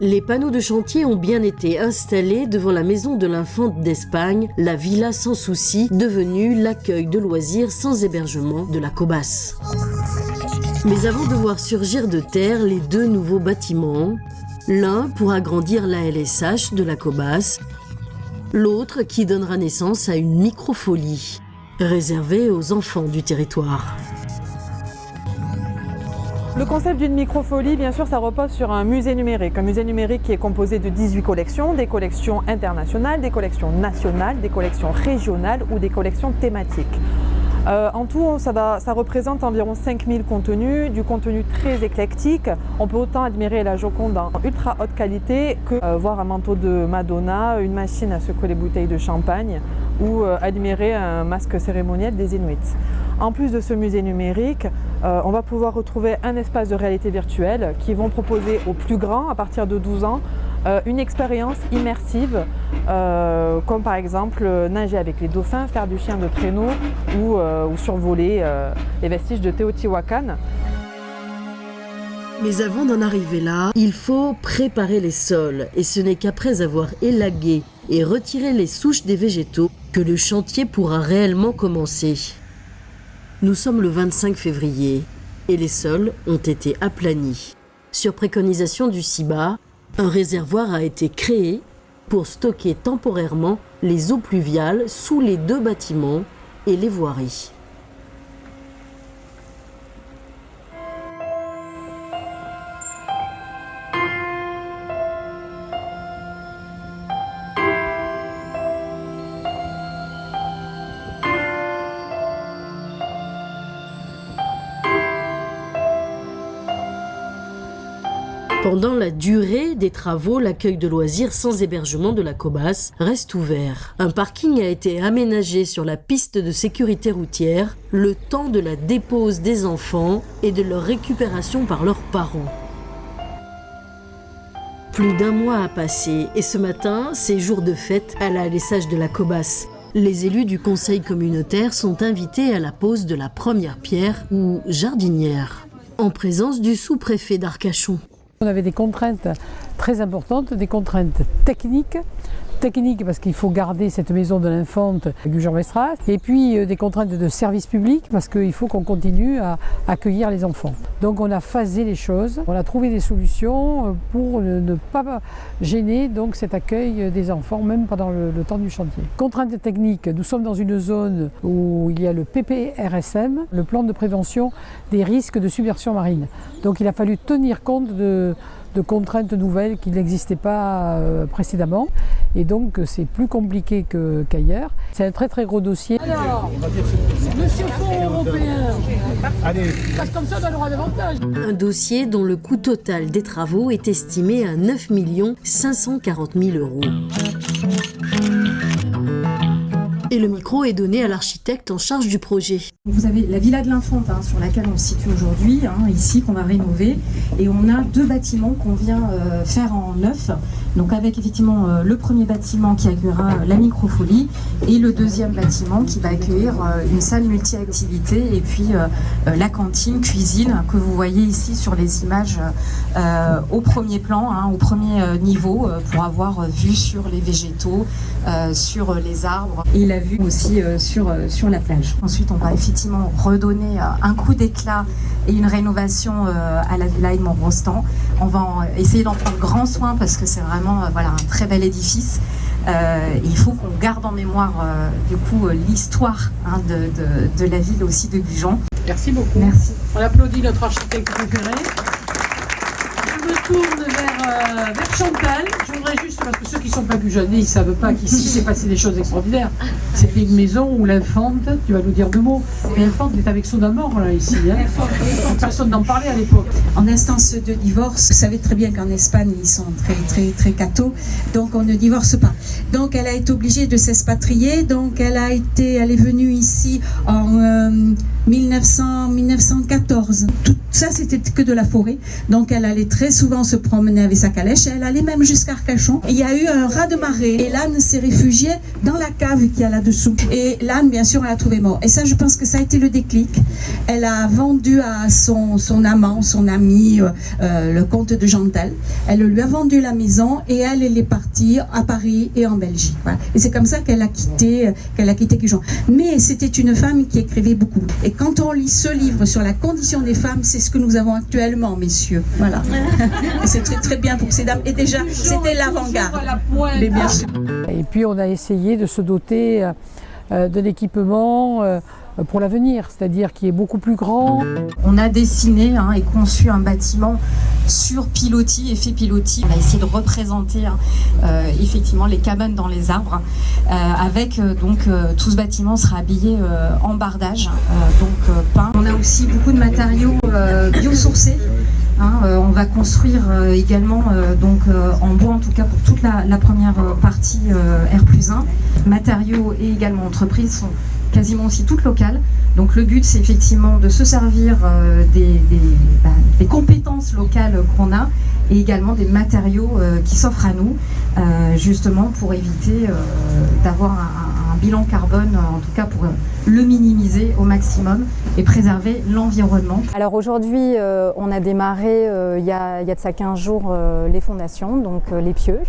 Les panneaux de chantier ont bien été installés devant la maison de l'infante d'Espagne, la Villa Sans Souci, devenue l'accueil de loisirs sans hébergement de la Cobas. Mais avant de voir surgir de terre les deux nouveaux bâtiments, l'un pour agrandir la LSH de la Cobas, l'autre qui donnera naissance à une microfolie, réservée aux enfants du territoire. Le concept d'une microfolie, bien sûr, ça repose sur un musée numérique qui est composé de 18 collections, des collections internationales, des collections nationales, des collections régionales ou des collections thématiques. En tout, ça représente environ 5000 contenus, du contenu très éclectique. On peut autant admirer la Joconde en ultra haute qualité que voir un manteau de Madonna, une machine à secouer les bouteilles de champagne ou admirer un masque cérémoniel des Inuits. En plus de ce musée numérique, on va pouvoir retrouver un espace de réalité virtuelle qui vont proposer aux plus grands, à partir de 12 ans, une expérience immersive, comme par exemple nager avec les dauphins, faire du chien de traîneau ou survoler les vestiges de Teotihuacan. Mais avant d'en arriver là, il faut préparer les sols, et ce n'est qu'après avoir élagué et retiré les souches des végétaux que le chantier pourra réellement commencer. Nous sommes le 25 février et les sols ont été aplanis. Sur préconisation du CIBA, un réservoir a été créé pour stocker temporairement les eaux pluviales sous les deux bâtiments et les voiries. Pendant la durée des travaux, l'accueil de loisirs sans hébergement de la Cobas reste ouvert. Un parking a été aménagé sur la piste de sécurité routière, le temps de la dépose des enfants et de leur récupération par leurs parents. Plus d'un mois a passé et ce matin, c'est jour de fête à la LSH de la Cobas. Les élus du conseil communautaire sont invités à la pose de la première pierre ou jardinière, en présence du sous-préfet d'Arcachon. On avait des contraintes très importantes, des contraintes techniques parce qu'il faut garder cette maison de l'infante Gujan-Mestras, et puis des contraintes de service public parce qu'il faut qu'on continue à accueillir les enfants. Donc on a phasé les choses, on a trouvé des solutions pour ne pas gêner donc cet accueil des enfants, même pendant le temps du chantier. Contraintes techniques, nous sommes dans une zone où il y a le PPRSM, le plan de prévention des risques de submersion marine. Donc il a fallu tenir compte de contraintes nouvelles qui n'existaient pas précédemment, et donc c'est plus compliqué qu'ailleurs. C'est un très très gros dossier. Alors, monsieur Fonds européen, parce comme ça on aura davantage. Un dossier dont le coût total des travaux est estimé à 9 540 000 €. Et le micro est donné à l'architecte en charge du projet. Vous avez la Villa de l'Infante sur laquelle on se situe aujourd'hui, ici qu'on va rénover, et on a deux bâtiments qu'on vient faire en neuf. Donc avec effectivement le premier bâtiment qui accueillera la microfolie et le deuxième bâtiment qui va accueillir une salle multi-activité et puis la cantine, cuisine que vous voyez ici sur les images au premier plan, au premier niveau pour avoir vue sur les végétaux, sur les arbres et la vue aussi sur la plage. Ensuite on va effectivement redonner un coup d'éclat et une rénovation à la Villa Edmond Rostand. On va essayer d'en prendre grand soin parce que c'est vraiment un très bel édifice. Il faut qu'on garde en mémoire l'histoire de la ville aussi de Gujan. Merci beaucoup. Merci. On applaudit notre architecte préféré. Je me tourne vers Chantal. Je voudrais juste, parce que ceux qui ne sont pas gujanais, ils ne savent pas qu'ici s'est passé des choses extraordinaires. C'était une maison où l'infante, tu vas nous dire deux mots, l'infante est avec son amour là ici. Personne n'en parlait à l'époque. En instance de divorce, vous savez très bien qu'en Espagne, ils sont très très très cathos, donc on ne divorce pas. Donc elle a été obligée de s'expatrier, donc elle est venue ici en 1914. Tout ça, c'était que de la forêt. Donc, elle allait très souvent se promener avec sa calèche. Elle allait même jusqu'à Arcachon. Il y a eu un raz-de-marée et l'âne s'est réfugié dans la cave qu'il y a là-dessous. Et l'âne, bien sûr, elle a trouvé mort. Et ça, je pense que ça a été le déclic. Elle a vendu à son amant, son ami, le comte de Gentel. Elle lui a vendu la maison et elle est partie à Paris et en Belgique. Voilà. Et c'est comme ça qu'elle a quitté Gujan. Mais c'était une femme qui écrivait beaucoup. Et quand on lit ce livre sur la condition des femmes, c'est ce que nous avons actuellement, messieurs. Voilà. C'est très, très bien pour ces dames. Et déjà, c'était l'avant-garde. Mais bien sûr. Et puis on a essayé de se doter de l'équipement pour l'avenir, c'est-à-dire qui est beaucoup plus grand. On a dessiné et conçu un bâtiment sur pilotis, effet pilotis. On a essayé de représenter effectivement les cabanes dans les arbres. Avec tout ce bâtiment sera habillé en bardage, peint. On a aussi beaucoup de matériaux biosourcés. On va construire également en bois, en tout cas pour toute la première partie R+1. Matériaux et également entreprises sont quasiment aussi toutes locales. Donc le but, c'est effectivement de se servir des compétences locales qu'on a et également des matériaux qui s'offrent à nous, justement pour éviter d'avoir un bilan carbone, en tout cas pour le minimiser au maximum et préserver l'environnement. Alors aujourd'hui, on a démarré il y a de ça 15 jours les fondations, donc les pieux.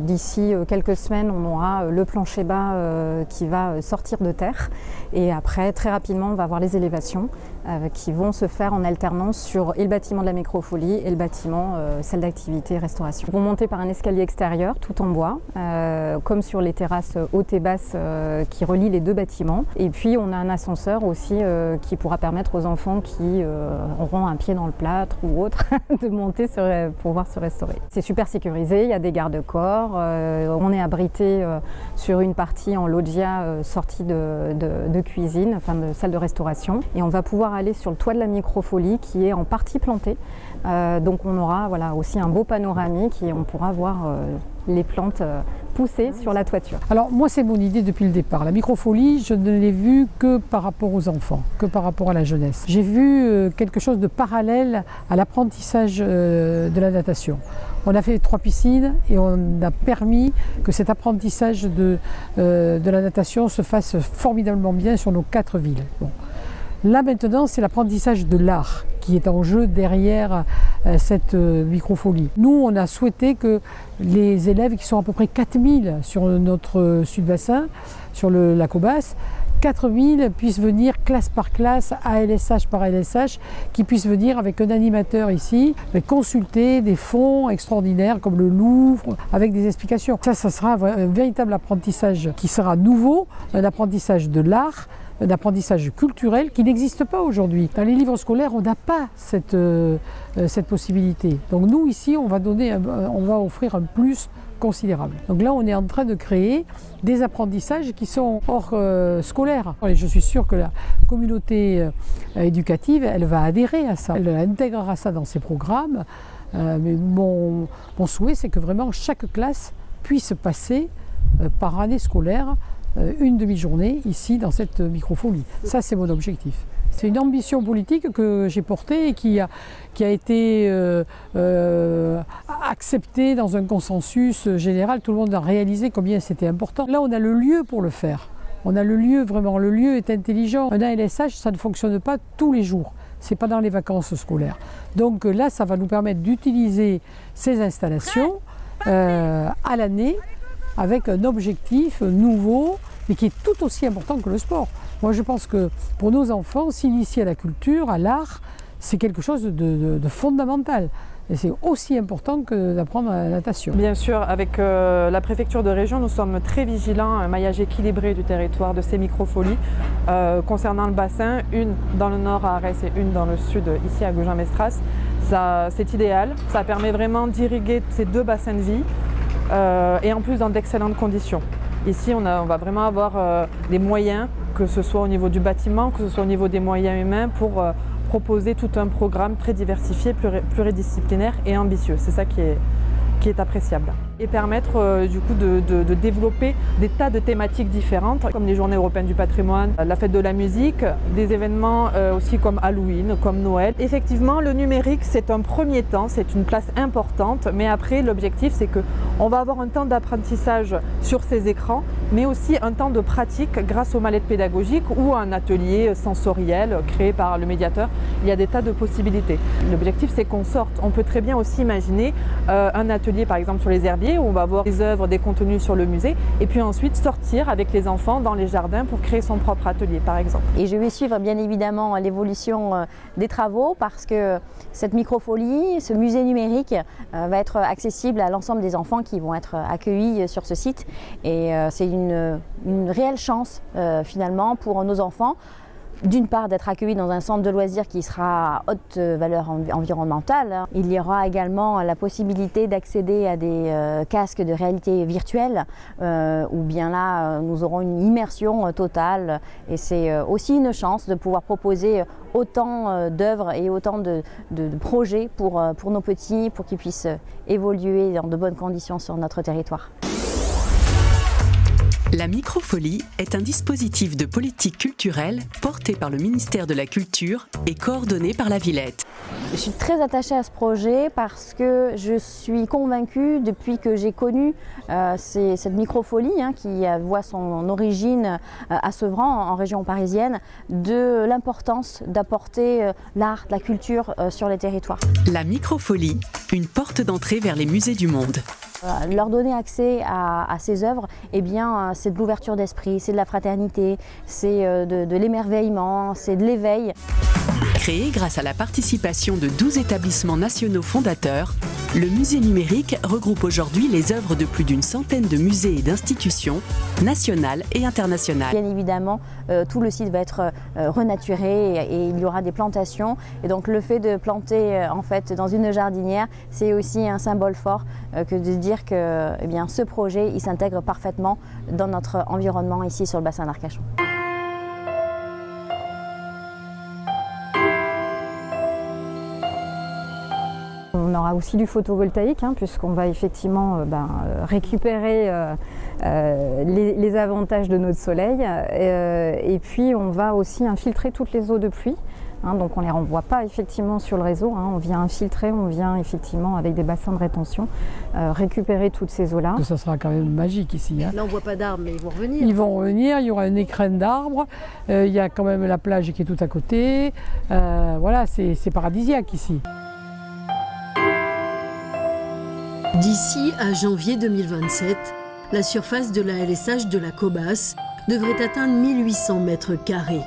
D'ici quelques semaines, on aura le plancher bas qui va sortir de terre et après très rapidement on va avoir les élévations qui vont se faire en alternance sur et le bâtiment de la Microfolie et le bâtiment salle d'activité et restauration. Ils vont monter par un escalier extérieur tout en bois, comme sur les terrasses hautes et basses qui relient les deux bâtiments. Et puis on a un ascenseur aussi qui pourra permettre aux enfants qui auront un pied dans le plâtre ou autre de monter pour pouvoir se restaurer. C'est super sécurisé, il y a des garde-corps, on est abrité sur une partie en loggia sortie de cuisine, enfin de salle de restauration, et on va pouvoir aller sur le toit de la Microfolie qui est en partie planté. Donc on aura aussi un beau panoramique et on pourra voir les plantes pousser sur la toiture. Alors moi c'est mon idée depuis le départ. La Microfolie, je ne l'ai vue que par rapport aux enfants, que par rapport à la jeunesse. J'ai vu quelque chose de parallèle à l'apprentissage de la natation. On a fait 3 piscines et on a permis que cet apprentissage de la natation se fasse formidablement bien sur nos 4 villes. Bon. Là maintenant, c'est l'apprentissage de l'art qui est en jeu derrière cette Microfolie. Nous, on a souhaité que les élèves qui sont à peu près 4000 sur notre sud-bassin, sur le lac aux Basses, 4000 puissent venir classe par classe, ALSH par ALSH, qui puissent venir avec un animateur ici, consulter des fonds extraordinaires comme le Louvre, avec des explications. Ça sera un véritable apprentissage qui sera nouveau, un apprentissage de l'art, un apprentissage culturel qui n'existe pas aujourd'hui. Dans les livres scolaires, on n'a pas cette possibilité. Donc nous, ici, on va offrir un plus considérable. Donc là, on est en train de créer des apprentissages qui sont hors scolaires. Et je suis sûre que la communauté éducative, elle va adhérer à ça. Elle intégrera ça dans ses programmes. Mais mon souhait, c'est que vraiment chaque classe puisse passer par année scolaire une demi-journée ici dans cette Microfolie. Ça, c'est mon objectif. C'est une ambition politique que j'ai portée et qui a été acceptée dans un consensus général. Tout le monde a réalisé combien c'était important. Là, on a le lieu pour le faire. On a le lieu, vraiment, le lieu est intelligent. Un ALSH, ça ne fonctionne pas tous les jours. C'est pas dans les vacances scolaires. Donc là, ça va nous permettre d'utiliser ces installations à l'année avec un objectif nouveau, mais qui est tout aussi important que le sport. Moi, je pense que pour nos enfants, s'initier à la culture, à l'art, c'est quelque chose de fondamental. Et c'est aussi important que d'apprendre la natation. Bien sûr, avec la préfecture de région, nous sommes très vigilants à un maillage équilibré du territoire de ces Microfolies. Concernant le bassin, une dans le nord à Arès et une dans le sud, ici à Gujan-Mestras. C'est idéal, ça permet vraiment d'irriguer ces 2 bassins de vie. Et en plus dans d'excellentes conditions. Ici, on va vraiment avoir des moyens, que ce soit au niveau du bâtiment, que ce soit au niveau des moyens humains, pour proposer tout un programme très diversifié, pluridisciplinaire et ambitieux. C'est ça qui qui est appréciable. Et permettre du coup de développer des tas de thématiques différentes, comme les journées européennes du patrimoine, la fête de la musique, des événements aussi comme Halloween, comme Noël. Effectivement, le numérique, c'est un premier temps, c'est une place importante, mais après, l'objectif, c'est qu'on va avoir un temps d'apprentissage sur ces écrans, mais aussi un temps de pratique grâce aux mallettes pédagogiques ou un atelier sensoriel créé par le médiateur. Il y a des tas de possibilités. L'objectif, c'est qu'on sorte. On peut très bien aussi imaginer un atelier, par exemple, sur les herbiers, où on va avoir des œuvres, des contenus sur le musée, et puis ensuite sortir avec les enfants dans les jardins pour créer son propre atelier, par exemple. Et je vais suivre bien évidemment l'évolution des travaux parce que cette microfolie, ce musée numérique va être accessible à l'ensemble des enfants qui vont être accueillis sur ce site. Et c'est une réelle chance finalement pour nos enfants. D'une part, d'être accueillis dans un centre de loisirs qui sera à haute valeur environnementale. Il y aura également la possibilité d'accéder à des casques de réalité virtuelle où bien là, nous aurons une immersion totale. Et c'est aussi une chance de pouvoir proposer autant d'œuvres et autant de projets pour nos petits, pour qu'ils puissent évoluer dans de bonnes conditions sur notre territoire. La microfolie est un dispositif de politique culturelle porté par le ministère de la Culture et coordonné par la Villette. Je suis très attachée à ce projet parce que je suis convaincue depuis que j'ai connu cette microfolie qui voit son origine à Sevran, en région parisienne, de l'importance d'apporter l'art, la culture sur les territoires. La microfolie, une porte d'entrée vers les musées du monde. Leur donner accès à ces œuvres, eh bien, c'est de l'ouverture d'esprit, c'est de la fraternité, c'est de l'émerveillement, c'est de l'éveil. Créé grâce à la participation de 12 établissements nationaux fondateurs, le musée numérique regroupe aujourd'hui les œuvres de plus d'une centaine de musées et d'institutions nationales et internationales. Bien évidemment, tout le site va être renaturé et il y aura des plantations. Et donc le fait de planter en fait dans une jardinière, c'est aussi un symbole fort que de dire que eh bien, ce projet il s'intègre parfaitement dans notre environnement ici sur le bassin d'Arcachon. On aura aussi du photovoltaïque puisqu'on va effectivement récupérer les avantages de notre soleil et puis on va aussi infiltrer toutes les eaux de pluie. Donc on ne les renvoie pas effectivement sur le réseau, on vient infiltrer, on vient effectivement avec des bassins de rétention récupérer toutes ces eaux-là. Ça sera quand même magique ici. Là on ne voit pas d'arbres mais ils vont revenir. Ils vont revenir, il y aura un écrin d'arbres, il y a quand même la plage qui est tout à côté. Voilà, c'est paradisiaque ici. D'ici à janvier 2027, la surface de la LSH de la Cobas devrait atteindre 1800 mètres carrés.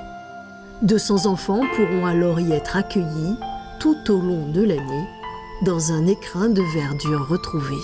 200 enfants pourront alors y être accueillis tout au long de l'année dans un écrin de verdure retrouvé.